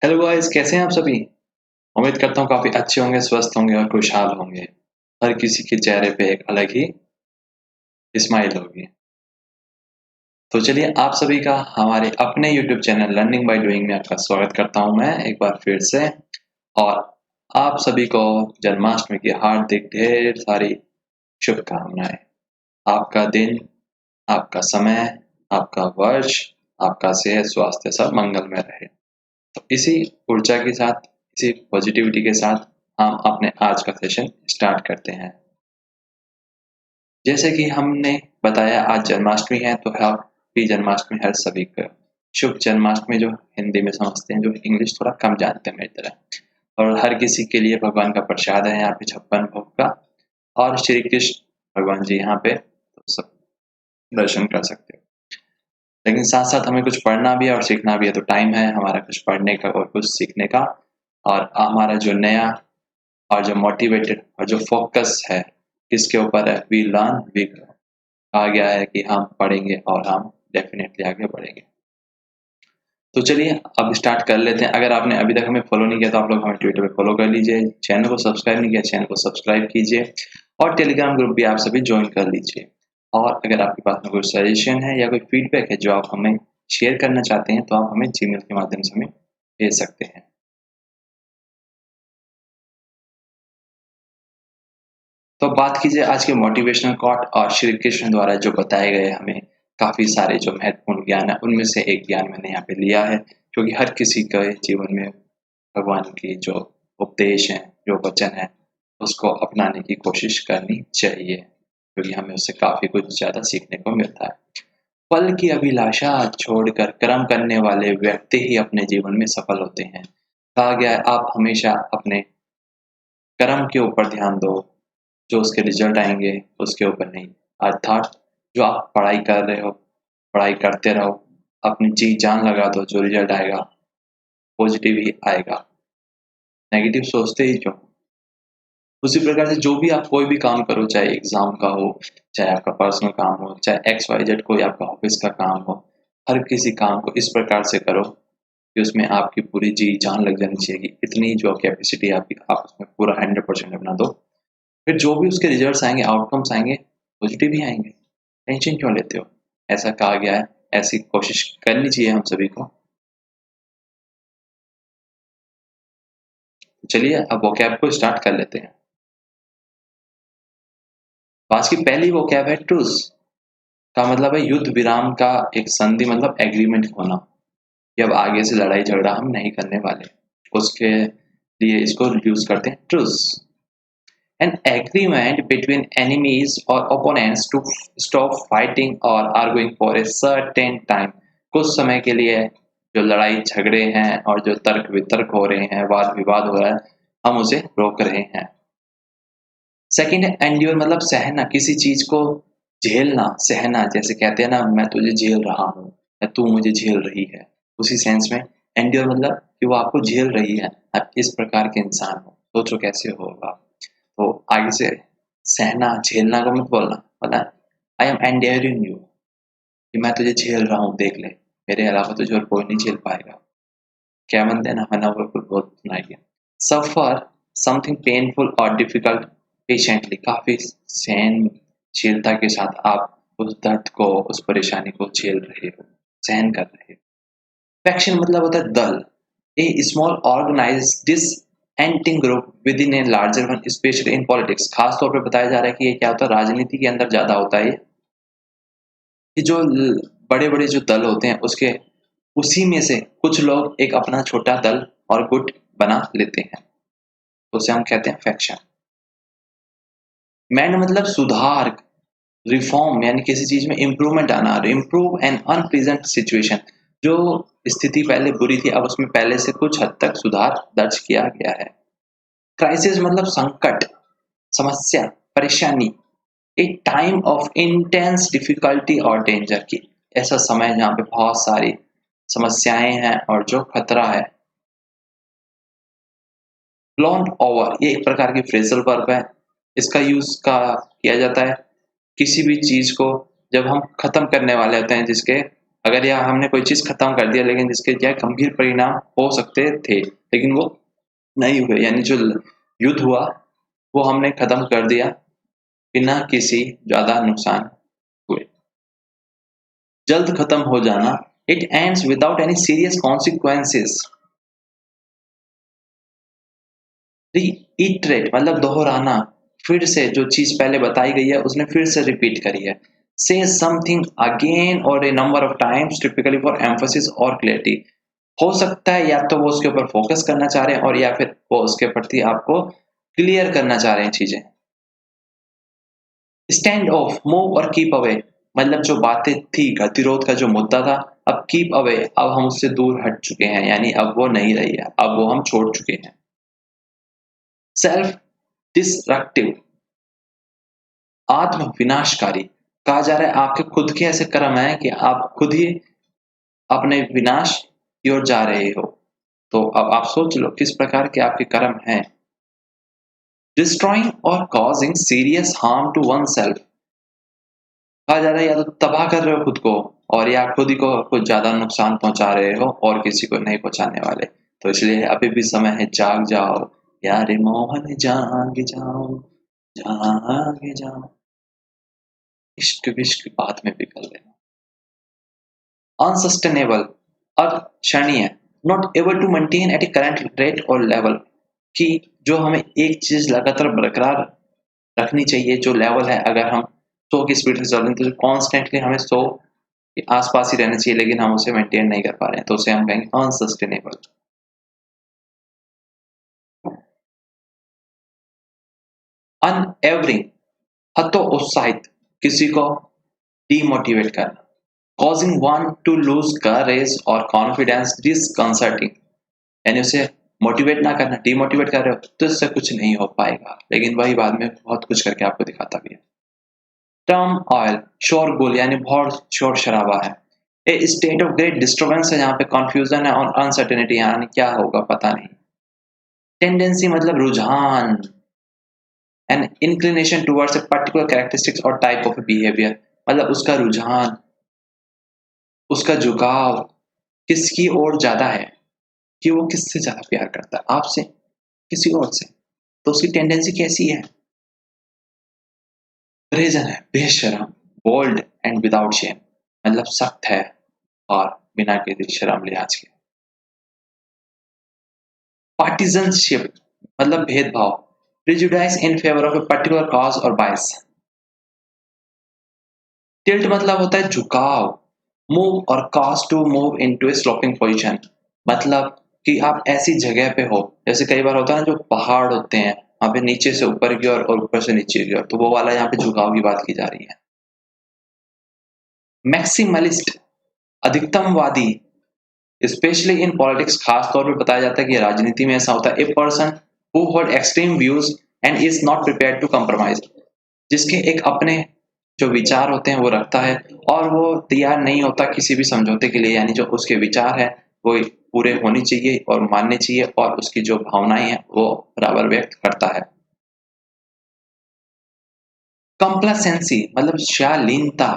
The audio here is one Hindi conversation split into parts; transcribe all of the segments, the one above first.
हेलो गाइस, कैसे हैं आप सभी? उम्मीद करता हूँ काफ़ी अच्छे होंगे, स्वस्थ होंगे और खुशहाल होंगे। हर किसी के चेहरे पे एक अलग ही स्माइल होगी। तो चलिए आप सभी का हमारे अपने YouTube channel learning by doing में आपका स्वागत करता हूँ मैं एक बार फिर से। और आप सभी को जन्माष्टमी की हार्दिक ढेर सारी शुभकामनाएँ। आपका दिन, आपका समय, आपका वर्ष, आपका सेहत, स्वास्थ्य सब मंगलमय रहे। तो इसी ऊर्जा के साथ, इसी पॉजिटिविटी के साथ हम अपने आज का सेशन स्टार्ट करते हैं। जैसे कि हमने बताया आज जन्माष्टमी है, तो हैप्पी जन्माष्टमी हर सभी को। शुभ जन्माष्टमी जो हिंदी में समझते हैं, जो इंग्लिश थोड़ा कम जानते हैं मेरी तरह। और हर किसी के लिए भगवान का प्रसाद है यहाँ पे 56 भोग का। और श्री कृष्ण भगवान जी यहाँ पे तो सब दर्शन कर सकते हो। लेकिन साथ साथ हमें कुछ पढ़ना भी है और सीखना भी है, तो टाइम है हमारा कुछ पढ़ने का और कुछ सीखने का। और हमारा जो नया और जो मोटिवेटेड और जो फोकस है किसके ऊपर है, वी लर्न वी ग्रो। कहा गया है कि हम पढ़ेंगे और हम डेफिनेटली आगे बढ़ेंगे। तो चलिए अब स्टार्ट कर लेते हैं। अगर आपने अभी तक हमें फॉलो नहीं किया तो आप लोग हमें ट्विटर पे फॉलो कर लीजिए। चैनल को सब्सक्राइब नहीं किया, चैनल को सब्सक्राइब कीजिए। और टेलीग्राम ग्रुप भी आप सभी ज्वाइन कर लीजिए। और अगर आपके पास में कोई सजेशन है या कोई फीडबैक है जो आप हमें शेयर करना चाहते हैं, तो आप हमें जीमेल के माध्यम से हमें भेज सकते हैं। तो बात कीजिए आज के मोटिवेशनल कोट और श्री कृष्ण द्वारा जो बताए गए हमें काफ़ी सारे जो महत्वपूर्ण ज्ञान है, उनमें से एक ज्ञान मैंने यहाँ पे लिया है, क्योंकि हर किसी के जीवन में भगवान की जो उपदेश हैं, जो वचन है, उसको अपनाने की कोशिश करनी चाहिए, क्योंकि हमें उससे काफ़ी कुछ ज़्यादा सीखने को मिलता है। फल की अभिलाषा छोड़कर कर्म करने वाले व्यक्ति ही अपने जीवन में सफल होते हैं। कहा गया है आप हमेशा अपने कर्म के ऊपर ध्यान दो, जो उसके रिजल्ट आएँगे उसके ऊपर नहीं। अर्थात जो आप पढ़ाई कर रहे हो, पढ़ाई करते रहो, अपनी जी जान लगा दो, जो रिजल्ट आएगा पॉजिटिव ही आएगा। नेगेटिव सोचते ही क्यों? उसी प्रकार से जो भी आप कोई भी काम करो, चाहे एग्ज़ाम का हो, चाहे आपका पर्सनल काम हो, चाहे एक्स वाई जेड कोई आपका ऑफ़िस का काम हो, हर किसी काम को इस प्रकार से करो कि उसमें आपकी पूरी जी जान लग जानी चाहिए कि इतनी जो कैपेसिटी है आपकी, आप उसमें पूरा 100% अपना दो। फिर जो भी उसके रिजल्ट्स आएँगे, आउटकम्स आएँगे, पॉजिटिव ही आएँगे। टेंशन क्यों लेते हो? ऐसा कहा गया है, ऐसी कोशिश करनी चाहिए हम सभी को। चलिए अब वोकैब को स्टार्ट कर लेते हैं। तो आज की पहली वोकैब है ट्रूस। का मतलब है युद्ध विराम का एक संधि, मतलब एग्रीमेंट होना कि अब आगे से लड़ाई झगड़ा हम नहीं करने वाले। उसके लिए इसको यूज़ करते हैं truce. An agreement between enemies or opponents to stop fighting or arguing for a certain time। कुछ समय के लिए जो लड़ाई झगड़े हैं और जो तर्क वितर्क हो रहे हैं, वाद विवाद हो रहा है, हम उसे रोक रहे हैं। सेकंड है एंड्योर, मतलब सहना, किसी चीज को झेलना, सहना। जैसे कहते हैं ना, मैं तुझे झेल रहा हूँ या तू मुझे झेल रही है, उसी सेंस में एंड्योर मतलब कि वो आपको झेल रही है। आप इस प्रकार के इंसान हो, सोचो कैसे होगा। तो आगे से सहना, झेलना को मत बोलना, बोला आई एम एंडेयरिंग यू, कि मैं तुझे झेल रहा हूँ, देख ले, मेरे अलावा तुझे और कोई नहीं झेल पाएगा। क्या बनते हैं ना, मैंने आपको बहुत सुनाई है। सफर समथिंग पेनफुल और डिफिकल्ट पेशेंटली, काफी सहनशीलता के साथ आप उस दर्द को, उस परेशानी को झेल रहे हो, सहन कर रहे हो। फैक्शन मतलब होता है दल, a small organize dissenting group within a larger one, specially in politics. खास तौर पे बताया जा रहा है कि ये क्या होता है, राजनीति के अंदर ज्यादा होता है कि जो बड़े बड़े जो दल होते हैं उसके, उसी में से कुछ लोग एक अपना छोटा दल और गुट बना लेते हैं, तो उसे हम कहते हैं फैक्शन। मैंड मतलब सुधार, रिफॉर्म, यानी किसी चीज में इंप्रूवमेंट आना, इम्प्रूव एन अनप्लीजेंट सिचुएशन। जो स्थिति पहले बुरी थी, अब उसमें पहले से कुछ हद तक सुधार दर्ज किया गया है। क्राइसिस मतलब संकट, समस्या, परेशानी। एक टाइम ऑफ इंटेंस डिफिकल्टी और डेंजर, की ऐसा समय जहाँ पे बहुत सारी समस्याएं हैं और जो खतरा है। ब्लॉन ओवर, ये एक प्रकार की फ्रेजल वर्ब है। इसका यूज का किया जाता है किसी भी चीज को जब हम खत्म करने वाले होते हैं, जिसके अगर यह हमने कोई चीज खत्म कर दिया लेकिन जिसके क्या गंभीर परिणाम हो सकते थे लेकिन वो नहीं हुए, यानी जो युद्ध हुआ वो हमने खत्म कर दिया बिना किसी ज्यादा नुकसान हुए। जल्द खत्म हो जाना, it ends without any serious consequences. Reiterate मतलब दोहराना, फिर से जो चीज पहले बताई गई है उसने फिर से रिपीट करी है। से समथिंग अगेन और a number of times typically for emphasis और क्लियरिटी। हो सकता है या तो वो उसके ऊपर फोकस करना चाह रहे हैं और या फिर वो उसके प्रति आपको क्लियर करना चाह रहे हैं चीजें। स्टैंड ऑफ, मूव और कीप अवे, मतलब जो बातें थी गतिरोध का जो मुद्दा था, अब कीप अवे, अब हम उससे दूर हट चुके हैं, यानी अब वो नहीं रही है, अब वो हम छोड़ चुके हैं। सेल्फ डिस्ट्रक्टिव, आत्म विनाशकारी, कहा जा रहा है आपके खुद के ऐसे कर्म हैं कि आप खुद ही अपने विनाश की ओर जा रहे हो। तो अब आप सोच लो किस प्रकार के आपके कर्म हैं। डिस्ट्रॉइंग और causing serious harm to oneself, कहा जा रहा है या तो तबाह कर रहे हो खुद को और या खुद ही को कुछ ज्यादा नुकसान पहुंचा रहे हो और किसी को नहीं पहुंचाने वाले। तो इसलिए अभी भी समय है, जाग जाओ यारे मोहन, जाग जाओ, जाग जाओ, इश्क विश्क बाद में पिघल लेना। अनसस्टेनेबल, अक्षणीय, not able to maintain at a current rate और लेवल, कि जो हमें एक चीज लगातार बरकरार रखनी चाहिए, जो लेवल है, अगर हम 100 की स्पीड से चल रहे हैं तो कॉन्स्टेंटली हमें 100 के आसपास ही रहना चाहिए, लेकिन हम उसे मेंटेन नहीं कर पा रहे हैं, तो उसे हम कहेंगे अनसस्टेनेबल। अनएवरिंग, हतोत्साहित, किसी को डीमोटिवेट करना। कॉजिंग वन टू लूज करेज और कॉन्फिडेंस, डिसकंसर्टिंग, यानी उसे मोटिवेट ना करना, डीमोटिवेट कर रहे हो तो इससे कुछ नहीं हो पाएगा, लेकिन वही बाद में बहुत कुछ करके आपको दिखाता भी है। टर्म ऑयल, शोरगुल, यानी बहुत शोर शराबा है। ए स्टेट ऑफ ग्रेट डिस्टर्बेंस है, जहाँ पे कंफ्यूजन है और अनसर्टेनिटी, यानी क्या होगा पता नहीं। टेंडेंसी मतलब रुझान, N inclination towards a particular characteristics और टाइप ऑफ बिहेवियर, मतलब उसका रुझान, उसका झुकाव किसकी ओर ज्यादा है, कि वो किससे ज्यादा प्यार करता है, आपसे किसी और से, तो उसकी टेंडेंसी कैसी है। ब्रेजन है, बेशरम, बोल्ड एंड विदाउट शेम, मतलब सख्त है और बिना किसी शर्म लिहाज के। पार्टिजनशिप मतलब भेदभाव, prejudice in favour of a particular cause और बायस। टिल्ट मतलब होता है झुकाव, मूव और cause to move into a sloping position, मतलब कि आप ऐसी जगह पे हो, जैसे कई बार होता है ना जो पहाड़ होते हैं वहां पे नीचे से ऊपर की ओर और ऊपर से नीचे की ओर, तो वो वाला यहाँ पे झुकाव की बात की जा रही है। मैक्सिमलिस्ट, अधिकतमवादी, स्पेशली इन पॉलिटिक्स, खास तौर पे बताया जाता है कि राजनीति में ऐसा होता है। A person who hold extreme views and is not prepared to compromise, जिसके एक अपने जो विचार होते हैं वो रखता है और वो तैयार नहीं होता किसी भी समझौते के लिए, यानी जो उसके विचार है वो पूरे होने चाहिए और मानने चाहिए और उसकी जो भावनाएं हैं वो बराबर व्यक्त करता है। कंप्लासेंसी मतलब शालीनता,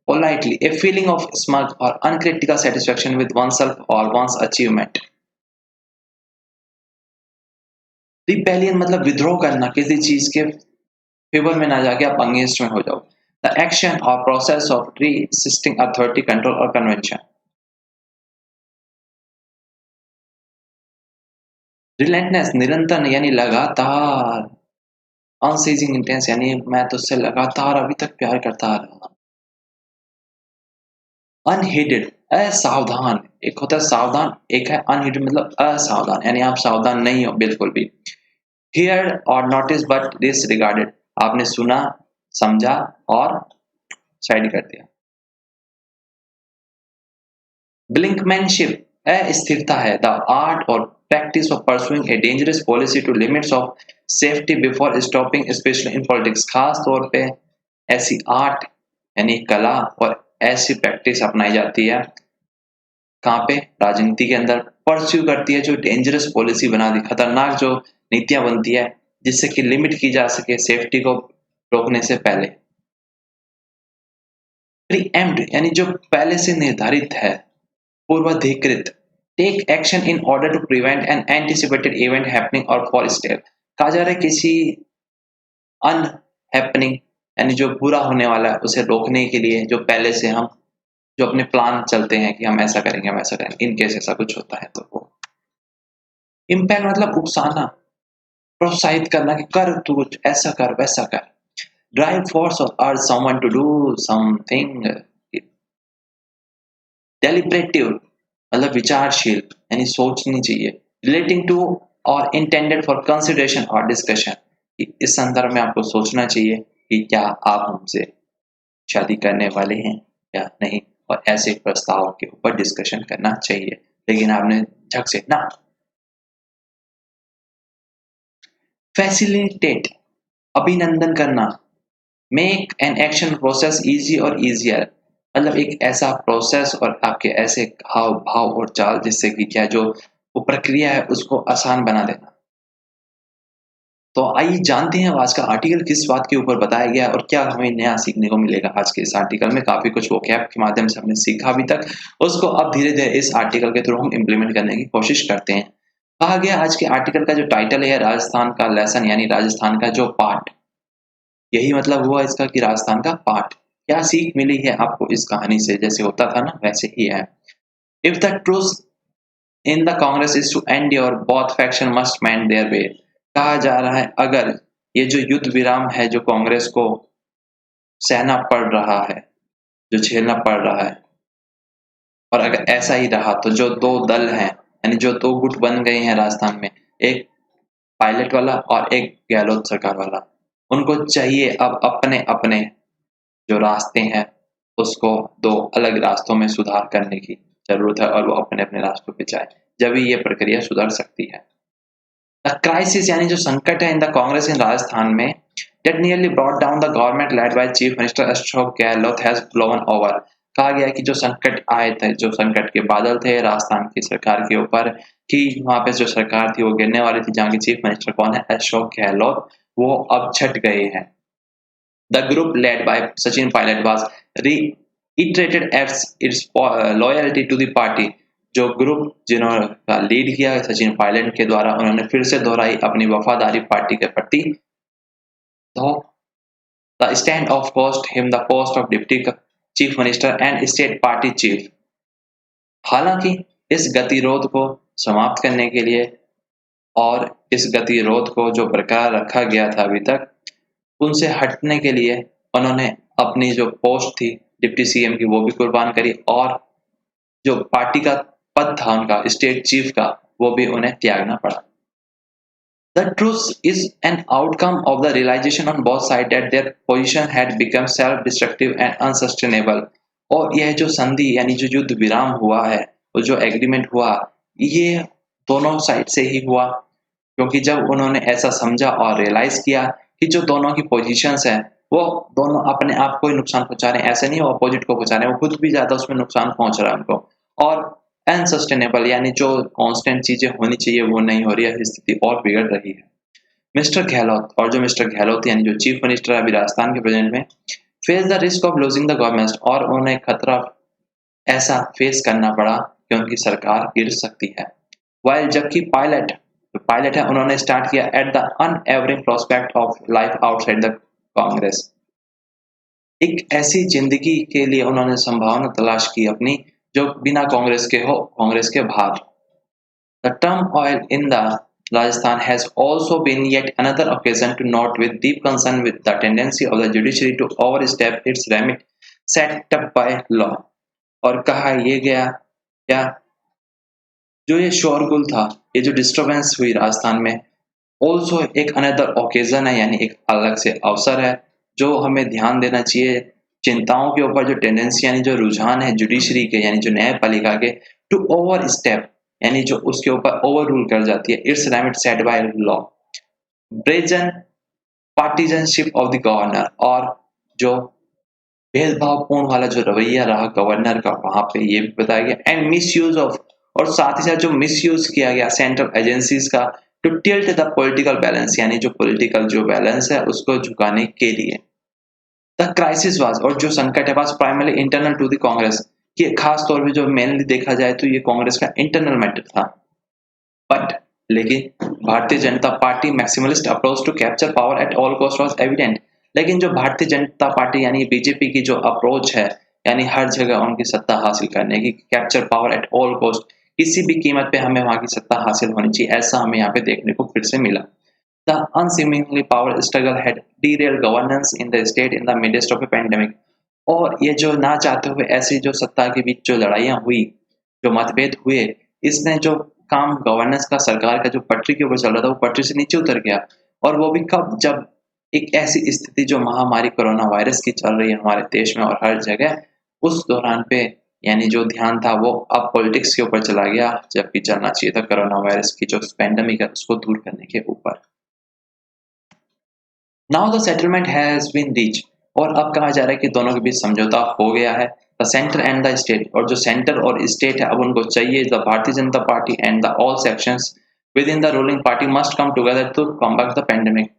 politely, a feeling of smug और अनक्रिटिकल सेटिस्फैक्शन विद oneself और one's अचीवमेंट। रिपेलियन मतलब विद्रोह करना, किसी चीज के फेवर में ना जाके आप अगेंस्ट में हो जाओ। द एक्शन और process of resisting authority, control और कन्वेंशन। रिलेंटनेस निरंतर यानी लगातार। अनसीजिंग इंटेंस यानी मैं तो उससे लगातार अभी तक प्यार करता आ रहा हूँ। अनहीडेड असावधान, एक होता है सावधान, एक है अनहीडेड मतलब असावधान, यानी आप सावधान नहीं हो बिल्कुल भी। हियर और नोटिस बट डिसरिगार्डेड, आपने सुना, समझा और साइड कर दिया। ब्लिंकमैनशिप अस्थिरता है, द आर्ट और practice of pursuing a dangerous policy to limits of safety before stopping, specially in politics, खास तौर पे ऐसी आर्ट यानी कला और ऐसी प्रैक्टिस अपनाई जाती है कहाँ पे, राजनीति के अंदर परस्यू करती है, जो डेंजरस पॉलिसी बना दी, खतरनाक जो नीतियां बनती है जिससे कि लिमिट की जा सके सेफ्टी को रोकने से पहले। प्रीएम्प्ट यानी जो पहले से निर्धारित है, पूर्वाधिकृत। Take action in order to prevent an anticipated event happening और फॉर स्टेप। कहा जा रहा है किसी अनहैपनिंग यानी जो बुरा होने वाला है उसे रोकने के लिए जो पहले से हम जो अपने प्लान चलते हैं कि हम ऐसा करेंगे, हम ऐसा करेंगे, इन केस ऐसा कुछ होता है तो वो इम्पैक्ट मतलब उकसाना, प्रोत्साहित करना कि कर तू कुछ ऐसा कर वैसा कर। ड्राइव फोर्स और urge someone to do something. Deliberative मतलब विचारशील यानी सोचनी चाहिए। रिलेटिंग टू और इंटेंडेड फॉर कंसिडरेशन और डिस्कशन। इस संदर्भ में आपको सोचना चाहिए कि क्या आप हमसे शादी करने वाले हैं या नहीं, और ऐसे प्रस्ताव के ऊपर डिस्कशन करना चाहिए। लेकिन आपने झक से ना। फैसिलिटेट अभिनंदन करना। Make an action process easy और इजियर मतलब एक ऐसा प्रोसेस और आपके ऐसे हाव भाव और चाल जिससे कि क्या जो वो प्रक्रिया है उसको आसान बना देना। तो आइए जानते हैं आज का आर्टिकल किस बात के ऊपर बताया गया और क्या हमें नया सीखने को मिलेगा। आज के इस आर्टिकल में काफी कुछ वोकैब के माध्यम से हमने सीखा अभी तक, उसको अब धीरे धीरे इस आर्टिकल के थ्रू हम इम्प्लीमेंट करने की कोशिश करते हैं। कहा गया आज के आर्टिकल का जो टाइटल है राजस्थान का लेसन यानी राजस्थान का जो पार्ट, यही मतलब हुआ इसका कि राजस्थान का पार्ट। क्या सीख मिली है आपको इस कहानी से, जैसे होता था ना वैसे ही है। If the truth in the Congress is to endure both faction must mend their way. कहा जा रहा है अगर ये जो युद्ध विराम है जो कांग्रेस को सहना पड़ रहा है, जो झेलना पड़ रहा है, और अगर ऐसा ही रहा तो जो दो दल हैं यानी जो दो गुट बन गए हैं राजस्थान में, एक पायलट वाला और एक गहलोत सरकार वाला, उनको चाहिए अब अपने अपने जो रास्ते हैं उसको दो अलग रास्तों में सुधार करने की जरूरत है और वो अपने अपने रास्तों पे जाए, जब ही ये प्रक्रिया सुधर सकती है। द क्राइसिस यानी जो संकट है इन द कांग्रेस इन राजस्थान में that nearly brought down the government led by Chief Minister Ashok Gehlot has blown over। कहा गया कि जो संकट आए थे, जो संकट के बादल थे राजस्थान की सरकार के ऊपर कि वहां पे जो सरकार थी वो गिरने वाली थी, जहाँ की चीफ मिनिस्टर कौन है, अशोक गहलोत, वो अब छट गए हैं। The group led by Sachin Pilot was reiterated its loyalty to the party। जो ग्रुप जिन्होंने लीड किया सचिन पायलट के द्वारा, उन्होंने फिर से दोहराई अपनी वफादारी पार्टी के प्रति। तो the stand-off cost him the post of Deputy Chief Minister and State Party Chief। हालांकि इस गतिरोध को समाप्त करने के लिए और इस गतिरोध को जो बरकरार रखा गया था अभी तक, उनसे हटने के लिए उन्होंने अपनी जो पोस्ट थी डिप्टी सीएम की वो भी कुर्बान करी, और जो पार्टी का पद था उनका स्टेट चीफ का वो भी उन्हें त्यागना पड़ा। The truth is an outcome of the realization on both sides that their position had become self-destructive and unsustainable। और यह जो संधि यानी जो युद्ध विराम हुआ है, वो जो एग्रीमेंट हुआ, ये दोनों साइड से ही हुआ, क्योंकि जब उन्होंने ऐसा समझा और रियलाइज किया कि जो दोनों की पोजीशंस हैं वो दोनों अपने आप को ही नुकसान पहुंचा रहे हैं, ऐसे नहीं वो अपोजिट को पहुंचा रहे हैं, वो खुद भी ज्यादा उसमें नुकसान पहुंच रहा है उनको, और अनसस्टेनेबल यानी जो कांस्टेंट चीजें होनी चाहिए वो नहीं हो रही है, स्थिति और बिगड़ रही है। मिस्टर गहलोत, और जो मिस्टर गहलोत यानी जो चीफ मिनिस्टर है अभी राजस्थान के प्रेजेंट में, face the risk of losing the government, और उन्हें खतरा ऐसा फेस करना पड़ा कि उनकी सरकार गिर सकती है। वाइल जबकि पायलट है उन्होंने स्टार्ट किया at the unwavering prospect of life outside the Congress. एक ऐसी जिंदगी के लिए उन्होंने संभावना तलाश की अपनी जो बिना कांग्रेस के हो, कांग्रेस के बाहर। The turmoil in the Rajasthan has also been yet another occasion to note with deep concern with the tendency of the judiciary to overstep its remit set up by law। और कहा ये गया क्या जो ये शोरगुल था, ये जो डिस्टरबेंस हुई राजस्थान में, ऑल्सो एक अनदर ओकेजन है यानी एक अलग से अवसर है जो हमें ध्यान देना चाहिए चिंताओं के ऊपर, जो टेंडेंसी यानी जो रुझान है जुडिशरी के यानी जो न्यायपालिका के टू ओवर स्टेप यानी जो उसके ऊपर ओवर रूल कर जाती है it's remit set by law. Brazen partisanship of the governor, और जो भेदभावपूर्ण वाला जो रवैया रहा गवर्नर का वहां पे ये भी बताया गया, एंड मिस यूज ऑफ, और साथ ही साथ जो मिस यूज किया गया सेंट्रल एजेंसीज का to tilt the political balance यानी जो पॉलिटिकल जो बैलेंस है उसको झुकाने के लिए। द क्राइसिस वाज, और जो संकट है was primarily internal to the Congress, कि खास तौर पे जो मेनली देखा जाए तो ये कांग्रेस का इंटरनल मैटर था। बट लेकिन Bharatiya Janata Party maximalist approach to capture power at all cost was evident. लेकिन जो भारतीय जनता पार्टी यानी बीजेपी की जो अप्रोच है, यानी हर जगह उनकी सत्ता हासिल करने की, capture power at all cost, किसी भी कीमत पे हमें वहां की सत्ता हासिल होनी चाहिए, ऐसा हमें यहाँ पे देखने को फिर से मिला। The unseemingly power struggle had derailed governance in the state in the midst of a pandemic। और ये जो ना चाहते हुए ऐसी जो सत्ता के बीच जो लड़ाइयाँ हुई, जो मतभेद हुए, इसने जो काम गवर्नेंस का, सरकार का जो पटरी के ऊपर चल रहा था, वो पटरी से नीचे उतर गया। और वो भी कब? जब एक ऐसी स्थिति जो महामारी कोरोना वायरस की चल रही है हमारे देश में और हर जगह, उस दौरान पे यानी जो ध्यान था वो अब पॉलिटिक्स के ऊपर चला गया, जबकि चलना चाहिए था कोरोना वायरस की जो पैंडेमिक है उसको दूर करने के ऊपर। Now the settlement has been reach, और अब कहा जा रहा है कि दोनों के बीच समझौता हो गया है। The centre and the state, और जो सेंटर और स्टेट है अब उनको चाहिए, the Bharatiya Janata Party and the all sections within the ruling party must come together to combat the pandemic.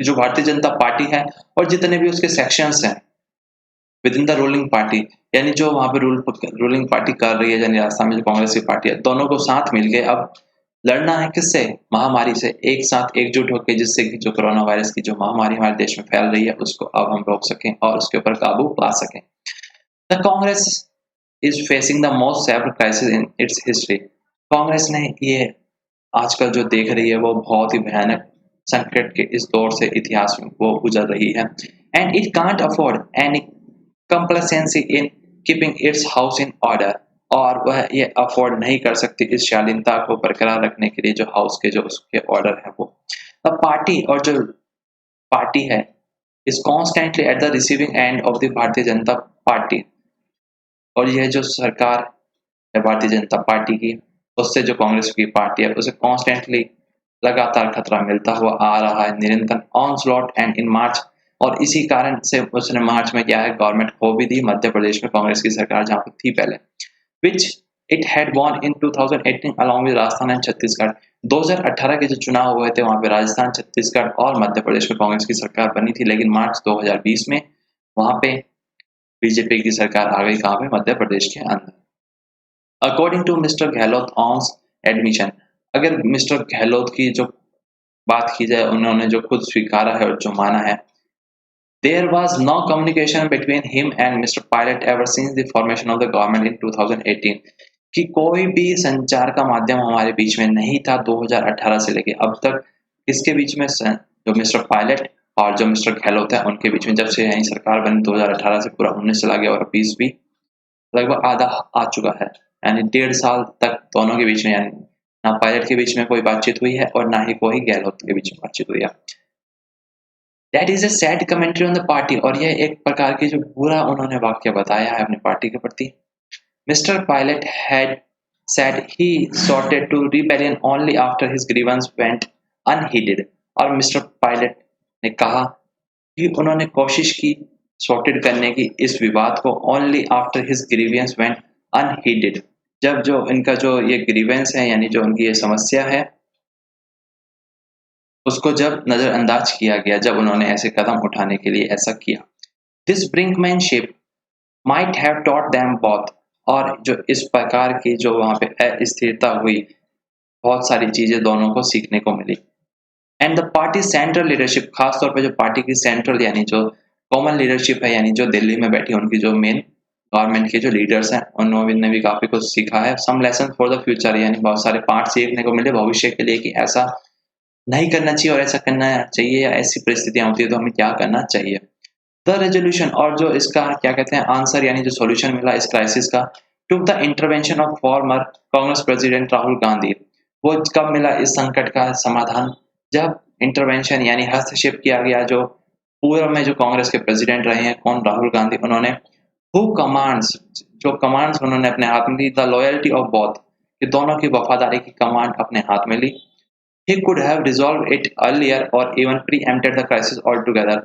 जो भारतीय जनता पार्टी है और जितने भी उसके सेक्शंस हैं with in the ruling party, यानी जो वहां पे रूलिंग पार्टी कर रही है, यानी राजस्थान में जो कांग्रेस की पार्टी है, दोनों को साथ मिलके अब लड़ना है किससे? महामारी से, एक साथ एकजुट होकर, जिससे कि जो कोरोना वायरस की जो महामारी हमारे देश में फैल रही है उसको अब हम रोक सकें और उसके ऊपर काबू पा सकें। The Congress is facing the most severe crisis in its history. Congress ने ये आजकल जो देख रही है वो बहुत ही भयानक संकट के इस दौर से इतिहास में वो गुजर रही है। And it can't afford any complacency in keeping its house in order, और वह ये अफोर्ड नहीं कर सकती इस शालीनता को बरकरार रखने के लिए जो हाउस के जो उसके ऑर्डर है वो। अब पार्टी, और जो पार्टी है, is constantly at the receiving end of the Bharatiya Janata party, और यह जो सरकार है भारतीय जनता पार्टी की, उससे जो कांग्रेस की पार्टी है उसे कॉन्स्टेंटली लगातार खतरा मिलता हुआ आ रहा है, निरंतर ऑनस्लॉट एंड इन मार्च। और इसी कारण से उसने मार्च में क्या है, गवर्नमेंट खो भी दी मध्य प्रदेश में, कांग्रेस की सरकार जहां पर थी पहले, which it had von in 2018 along with Rajasthan and Chhattisgarh. 2018 के जो चुनाव हुए थे वहां पे राजस्थान, छत्तीसगढ़ और मध्य प्रदेश में कांग्रेस की सरकार बनी थी, लेकिन मार्च 2020 में वहां पे बीजेपी की सरकार आ गई, कहां पे? मध्य प्रदेश के अंदर। According to mister Gehlot on admission, अगर मिस्टर गहलोत की जो बात की जाए, उन्होंने जो खुद स्वीकारा है और जो माना है, there was no communication between him and Mr. Pilot ever since the formation of the government in 2018, कि कोई भी संचार का माध्यम हमारे बीच में नहीं था 2018 से लेके अब तक। इसके बीच में जो मिस्टर पायलट और जो मिस्टर गहलोत है उनके बीच में, जब से यही सरकार बनी 2018 से पूरा 19 चला गया और 20 भी लगभग आधा आ चुका है, यानी 1.5 साल तक दोनों के बीच में, यानी ना पायलट के बीच में कोई बातचीत हुई है और ना ही कोई गहलोत के बीच में बातचीत हुई है। That is a sad commentary on the party, और यह एक प्रकार की जो बुरा उन्होंने वाक्य बताया है अपनी पार्टी के प्रति। Mister pilot had said he sorted to rebellion only after his grievance went unheeded, और मिस्टर पायलट ने कहा कि उन्होंने कोशिश की सॉर्टेड करने की इस विवाद को only after his grievance went unheeded, जब जो इनका जो ये ग्रीवेंस है, यानी जो उनकी ये समस्या है, उसको जब नजरअंदाज किया गया, जब उन्होंने ऐसे कदम उठाने के लिए ऐसा किया। This brinkmanship might have taught them both, और जो इस प्रकार की जो वहां पे अस्थिरता हुई, बहुत सारी चीजें दोनों को सीखने को मिली। And the party central leadership, खास तौर पे जो पार्टी की सेंट्रल यानी जो कॉमन लीडरशिप है, यानी जो दिल्ली में बैठी उनकी जो मेन गवर्नमेंट के जो लीडर्स हैं, उन्होंने भी काफी कुछ सीखा है। Some lesson for the future, यानी बहुत सारे पार्ट सीखने को मिले भविष्य के लिए कि ऐसा नहीं करना चाहिए और ऐसा करना चाहिए, या ऐसी परिस्थितियां होती है तो हमें क्या करना चाहिए। द रेजोल्यूशन, और जो इसका क्या कहते हैं आंसर, यानी जो सॉल्यूशन मिला इस क्राइसिस का, took the intervention of former Congress president Rahul Gandhi. वो कब मिला इस संकट का समाधान? जब इंटरवेंशन यानी हस्तक्षेप किया गया, जो पूर्व में जो कांग्रेस के प्रेसिडेंट रहे हैं, कौन? राहुल गांधी। उन्होंने हु कमांड्स, जो कमांड्स उन्होंने अपने हाथ में ली, द लॉयल्टी ऑफ बोथ, कि दोनों की वफादारी की कमांड अपने हाथ में ली। He could have resolved it earlier or even preempted the crisis altogether,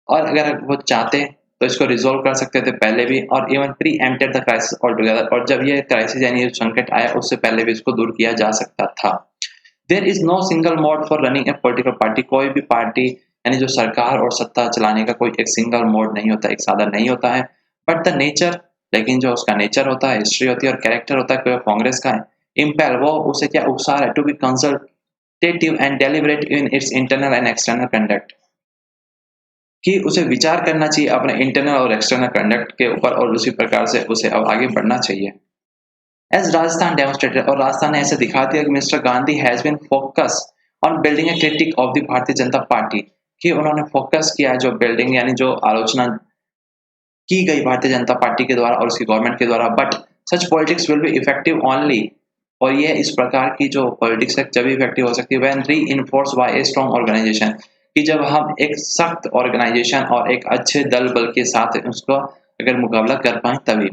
और अगर वो चाहते तो इसको रिजॉल्व कर सकते थे पहले भी, और even pre emptied the crisis all together, और जब ये क्राइसिस यानी ये संकट आया उससे पहले भी इसको दूर किया जा सकता था। There is no single mode for running a political party, कोई भी पार्टी यानी जो सरकार और सत्ता चलाने का कोई एक सिंगल मोड नहीं होता, एक साधन नहीं होता है, बट द नेचर, लेकिन जो उसका नेचर होता है, हिस्ट्री होती है और कैरेक्टर होता है कांग्रेस का है, इम्पेल वो उसे क्या उकसा रहा है to be consultative and deliberate in its internal and external conduct, कि उसे विचार करना चाहिए अपने इंटरनल और एक्सटर्नल कंडक्ट के ऊपर और उसी प्रकार से उसे अब आगे बढ़ना चाहिए। एज राजस्थान डेमोन्स्ट्रेटेड, और राजस्थान ने ऐसे दिखा दिया कि mister Gandhi has been focus on building a critic of the Bharatiya Janata party, कि उन्होंने फोकस किया जो बिल्डिंग यानी जो आलोचना की गई भारतीय जनता पार्टी के द्वारा और उसकी गवर्नमेंट के द्वारा, but such politics will be effective only, और ये इस प्रकार की जो पॉलिटिक्स है जब इफेक्टिव हो सकती है when reinforced by a strong organisation, कि जब हम एक सख्त ऑर्गेनाइजेशन और एक अच्छे दल बल के साथ उसको अगर मुकाबला कर पाए तभी।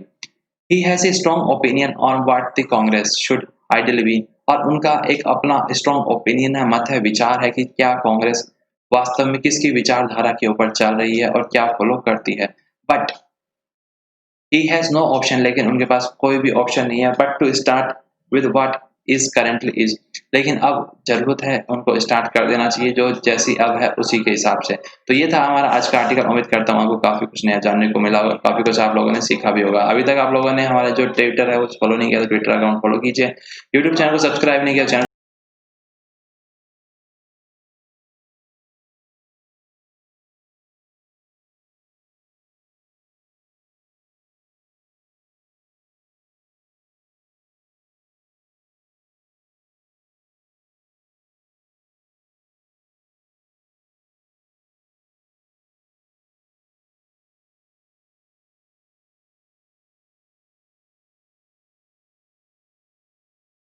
He has a strong opinion on what the Congress should ideally be, और उनका एक अपना स्ट्रांग ओपिनियन है, मत है, विचार है कि क्या कांग्रेस वास्तव में किसकी विचारधारा के ऊपर चल रही है और क्या फॉलो करती है, but he has no option, लेकिन उनके पास कोई भी ऑप्शन नहीं है but to start with what is currently is, लेकिन अब जरूरत है उनको स्टार्ट कर देना चाहिए जो जैसी अब है उसी के हिसाब से। तो ये था हमारा आज का आर्टिकल, उम्मीद करता हूँ आपको काफी कुछ नया जानने को मिला होगा, काफी कुछ आप लोगों ने सीखा भी होगा। अभी तक आप लोगों ने हमारा जो ट्विटर है वो फॉलो नहीं किया तो ट्विटर अकाउंट फॉलो कीजिए, यूट्यूब चैनल को सब्सक्राइब नहीं किया चैनल